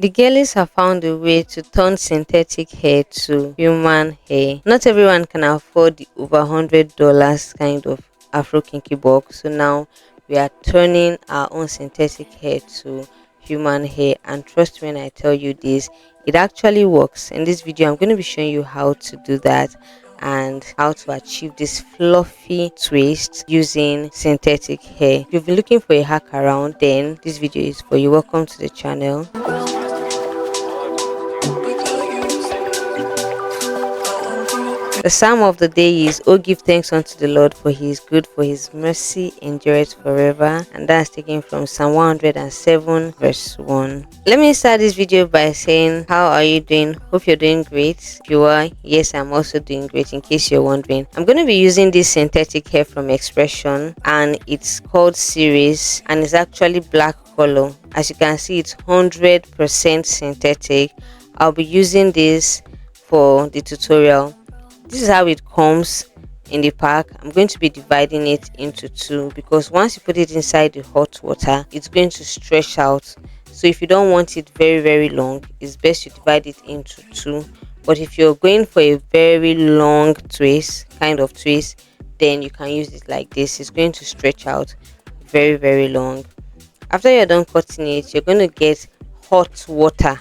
The girlies have found a way to turn synthetic hair to human hair. Not everyone can afford the over $100 kind of Afro Kinky Bulk, so now we are turning our own synthetic hair to human hair. And trust me when I tell you this, it actually works. In this video, I'm going to be showing you how to do that and how to achieve this fluffy twist using synthetic hair. If you've been looking for a hack around, then this video is for you. Welcome to the channel. The psalm of the day is, "Oh, give thanks unto the Lord, for he is good, for his mercy endureth forever." And that's taken from Psalm 107 verse 1. Let me start this video by saying, how are you doing? Hope you're doing great. If you are, yes, I'm also doing great, in case you're wondering. I'm going to be using this synthetic hair from Xpression, and it's called Ceres, and it's actually black color. As you can see, it's 100% synthetic. I'll be using this for the tutorial. This is how it comes in the pack. I'm going to be dividing it into two, because once you put it inside the hot water, it's going to stretch out. So if you don't want it very long, it's best you divide it into two. But if you're going for a very long twist, then you can use it like this. It's going to stretch out very long. After you're done cutting it, you're going to get hot water,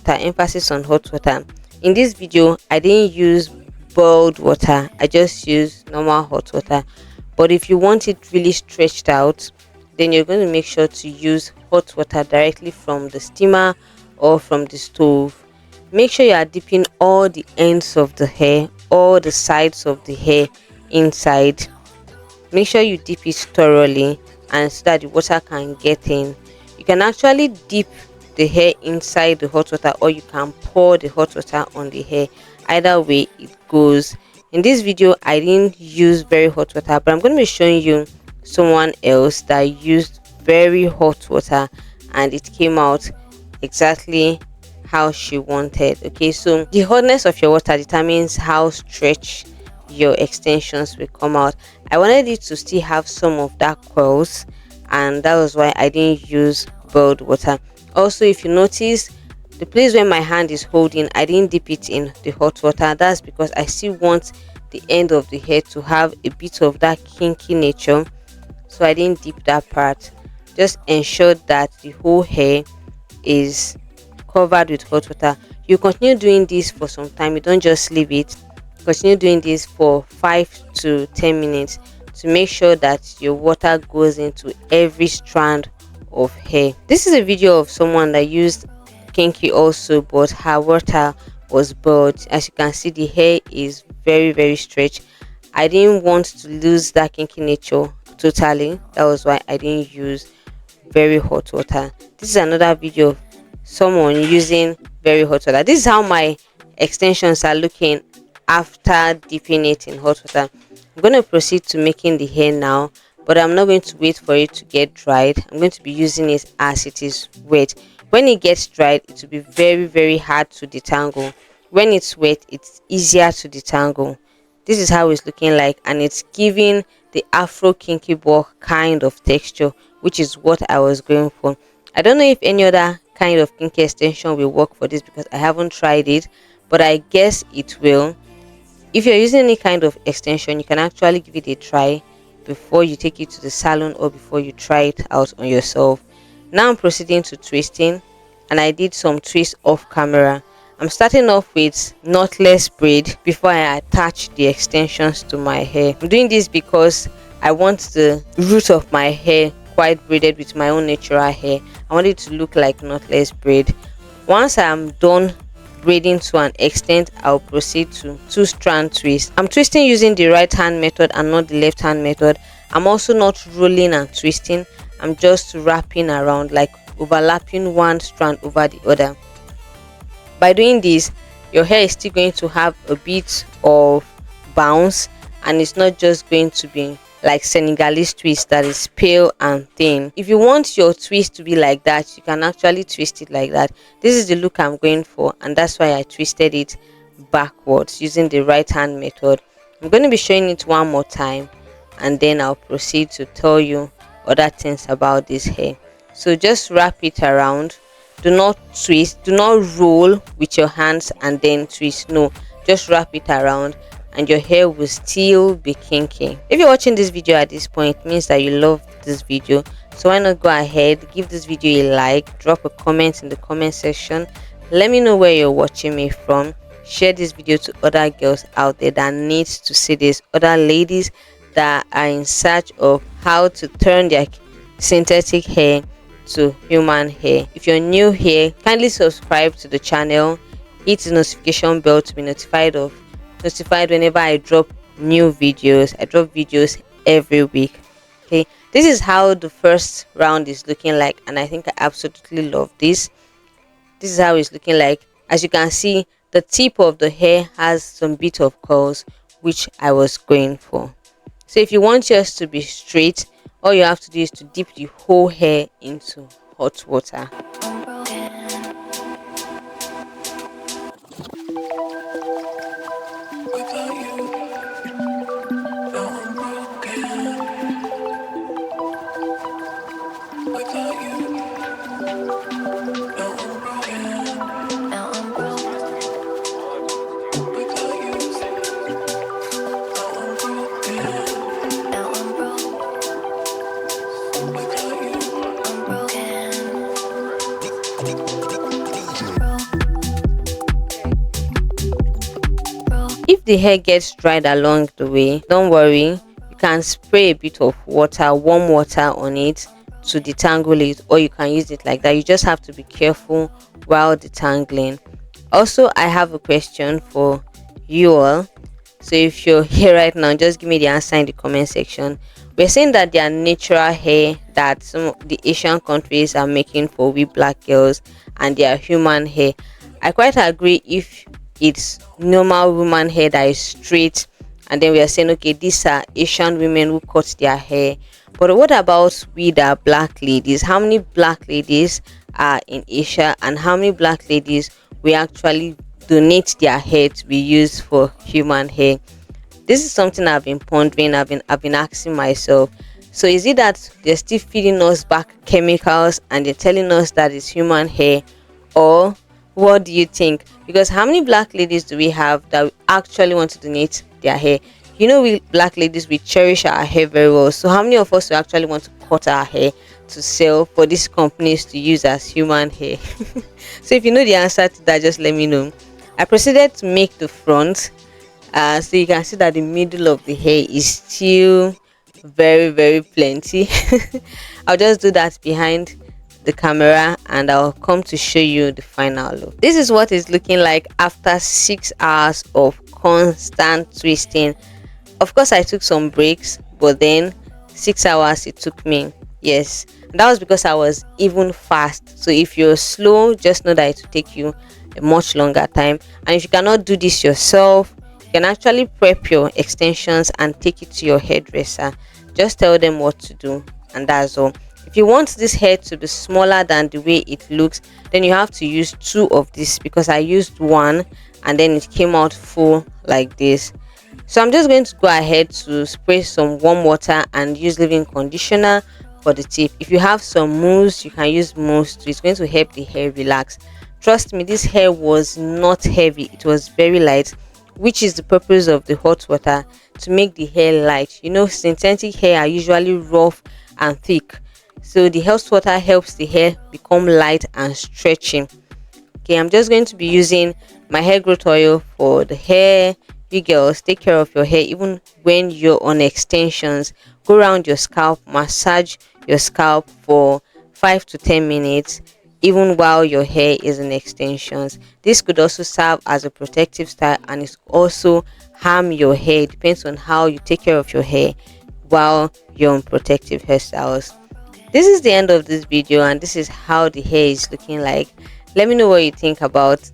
emphasis on hot water. In this video, I didn't use boiled water, I just used normal hot water. But if you want it really stretched out, then you're going to make sure to use hot water directly from the steamer or from the stove. Make sure you are dipping all the ends of the hair, all the sides of the hair inside. Make sure you dip it thoroughly, and so that the water can get in. You can actually dip the hair inside the hot water, or you can pour the hot water on the hair. Either way it goes. In this video, I didn't use very hot water, but I'm going to be showing you someone else that used very hot water, and it came out exactly how she wanted. Okay, so the hotness of your water determines how stretched your extensions will come out. I wanted it to still have some of that curls, and that was why I didn't use boiled water. Also, if you notice, the place where my hand is holding, I didn't dip it in the hot water. That's because I still want the end of the hair to have a bit of that kinky nature, so I didn't dip that part. Just ensure that the whole hair is covered with hot water. You continue doing this for some time. You don't just leave it. Continue doing this for 5 to 10 minutes to make sure that your water goes into every strand of hair. This is a video of someone that used kinky also, but her water was boiled. As you can see, the hair is very stretched. I didn't want to lose that kinky nature totally. That was why I didn't use very hot water. This is another video of someone using very hot water. This is how my extensions are looking after dipping it in hot water. I'm going to proceed to making the hair now, but I'm not going to wait for it to get dried. I'm going to be using it as it is wet. When it gets dried, it will be very hard to detangle. When it's wet, it's easier to detangle. This is how it's looking like, and it's giving the Afro Kinky Bulk kind of texture, which is what I was going for. I don't know if any other kind of kinky extension will work for this, because I haven't tried it, but I guess it will. If you're using any kind of extension, you can actually give it a try before you take it to the salon or before you try it out on yourself. Now I'm proceeding to twisting, and I did some twists off camera. I'm starting off with knotless braid before I attach the extensions to my hair. I'm doing this because I want the root of my hair quite braided with my own natural hair. I want it to look like knotless braid. Once I'm done braiding to an extent, I'll proceed to 2-strand twist. I'm twisting using the right hand method and not the left hand method. I'm also not rolling and twisting. I'm just wrapping around, like overlapping one strand over the other. By doing this, your hair is still going to have a bit of bounce, and it's not just going to be like Senegalese twist that is pale and thin. If you want your twist to be like that, you can actually twist it like that. This is the look I'm going for, and that's why I twisted it backwards using the right hand method. I'm going to be showing it one more time, and then I'll proceed to tell you other things about this hair. So just wrap it around Do not twist, do not roll with your hands and then twist. No, just wrap it around and your hair will still be kinky. If you're watching this video at this point, it means that you love this video. So why not go ahead, give this video a like, drop a comment in the comment section. Let me know where you're watching me from. Share this video to other girls out there that needs to see this, other ladies that are in search of how to turn their synthetic hair to human hair. If you're new here, kindly subscribe to the channel, hit the notification bell to be notified whenever I drop new videos. I drop videos every week. Okay, this is how the first round is looking like, and I think I absolutely love this. This is how it's looking like. As you can see, the tip of the hair has some bit of curls, which I was going for. So if you want yours to be straight, all you have to do is to dip the whole hair into hot water. If the hair gets dried along the way, don't worry, you can spray a bit of water, warm water on it to detangle it, or you can use it like that. You just have to be careful while detangling. Also, I have a question for you all. So if you're here right now, just give me the answer in the comment section. We're saying that there are natural hair that some of the Asian countries are making for we black girls, and they are human hair. I quite agree if it's normal woman hair that is straight, and then we are saying, okay, these are Asian women who cut their hair. But what about we that are black ladies? How many black ladies are in Asia, and how many black ladies we actually donate their hair to be used for human hair? This is something I've been pondering. I've been asking myself. So is it that they're still feeding us back chemicals and they're telling us that it's human hair, or what do you think? Because how many black ladies do we have that actually want to donate their hair? You know, we black ladies, we cherish our hair very well. So how many of us will actually want to cut our hair to sell for these companies to use as human hair? So if you know the answer to that, just let me know. I proceeded to make the front. So you can see that the middle of the hair is still very plenty. I'll just do that behind the camera and I'll come to show you the final look. This is what it's looking like after 6 hours of constant twisting. Of course, I took some breaks, but then 6 hours it took me. Yes, and that was because I was even fast. So if you're slow, just know that it will take you a much longer time. And if you cannot do this yourself, you can actually prep your extensions and take it to your hairdresser. Just tell them what to do, and that's all. If you want this hair to be smaller than the way it looks, then you have to use 2 of this, because I used 1 and then it came out full like this. So I'm just going to go ahead to spray some warm water and use leave-in conditioner for the tip. If you have some mousse, you can use mousse too. It's going to help the hair relax. Trust me, this hair was not heavy, it was very light, which is the purpose of the hot water, to make the hair light. You know, synthetic hair are usually rough and thick, so the hot water helps the hair become light and stretching. Okay, I'm just going to be using my hair growth oil for the hair. You girls, take care of your hair even when you're on extensions. Go around your scalp, massage your scalp for 5 to 10 minutes even while your hair is in extensions. This could also serve as a protective style, and it also harm your hair. It depends on how you take care of your hair while you're on protective hairstyles. This is the end of this video, and this is how the hair is looking like. Let me know what you think about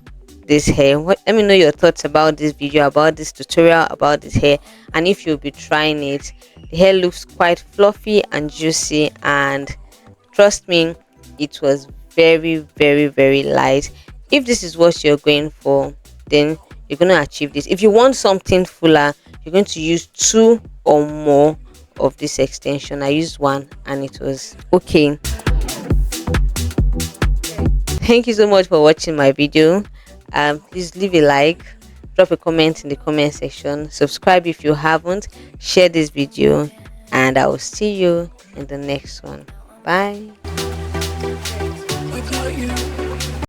this hair. Let me know your thoughts about this video, about this tutorial, about this hair, and if you'll be trying it. The hair looks quite fluffy and juicy, and trust me, it was very light. If this is what you're going for, then you're going to achieve this. If you want something fuller, you're going to use 2 or more of this extension. I used 1 and it was okay. Thank you so much for watching my video. Please leave a like, drop a comment in the comment section, subscribe if you haven't, share this video, and I will see you in the next one. Bye.